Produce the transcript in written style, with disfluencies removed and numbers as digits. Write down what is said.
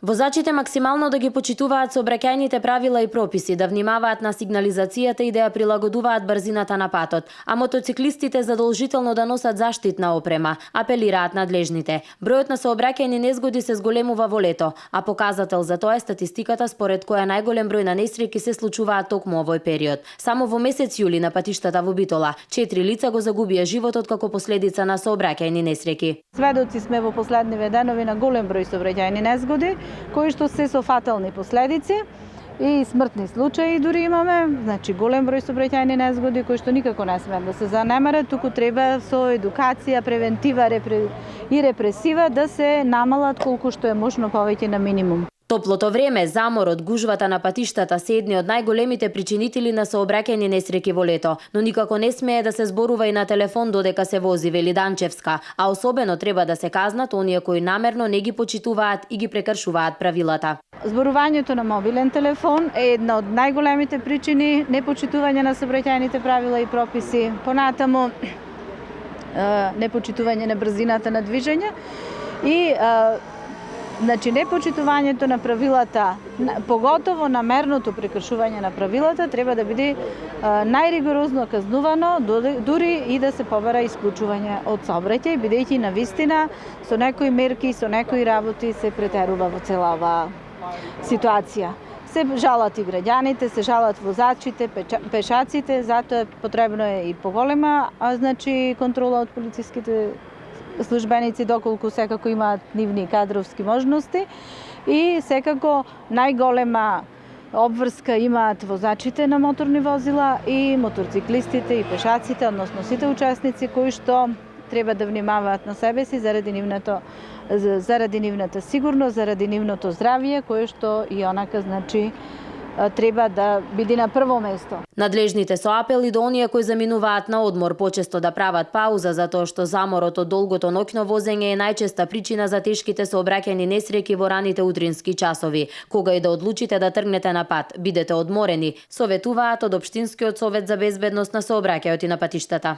Возачите максимално да ги почитуваат сообраќајните правила и прописи, да внимаваат на сигнализацијата и да ја прилагодуваат брзината на патот, а мотоциклистите задолжително да носат заштитна опрема, апелираат надлежните. Бројот на сообраќајни незгоди се зголемува во лето, а показател за тоа е статистиката според која најголем број на несреќи се случуваат токму овој период. Само во месец јули на патиштата во Битола 4 лица го загубија животот како последица на сообраќајни несреќи. Сведоци сме во последниве денови на голем број сообраќајни незгоди, кои што се со фатални последици и смртни случаи дури имаме, значи голем број сообраќајни незгоди кои што никако не смеат да се занемарат, туку треба со едукација, превентива и репресива да се намалат колку што е можно повеќе на минимум. Топлото време, заморот, гужвата на патиштата се едни од најголемите причинители на сообраќајни несреќи во лето, но никако не смее да се зборува и на телефон додека се вози, вели Данчевска, а особено треба да се казнат оние кои намерно не ги почитуваат и ги прекршуваат правилата. Зборувањето на мобилен телефон е една од најголемите причини непочитување на сообраќајните правила и прописи, понатаму непочитување на брзината на движење и значи, непочитувањето на правилата, поготово намерното прекршување на правилата, треба да биде најригорозно казнувано, дури и да се побара исклучување од сообраќај, бидејќи на вистина со некои мерки, со некои работи се претерува во цела оваа ситуација. Се жалат и граѓаните, се жалат возачите, пешаците, затоа потребно е и поголема значи контрола од полициските службеници доколку секако имаат нивни кадровски можности и секако најголема обврска имаат возачите на моторни возила и моторциклистите и пешаците, односно сите учесници кои што треба да внимаваат на себе си заради нивната сигурност, заради нивното здравје, кое што и онака значи треба да биде на прво место. Надлежните со апели до оние кои заминуваат на одмор почесто да прават пауза затоа што заморот од долгото ноќно возење е најчеста причина за тешките сообраќајни несреќи во раните утрински часови. Кога и да одлучите да тргнете на пат, бидете одморени, советуваат од Општинскиот совет за безбедност на сообраќајот и на патиштата.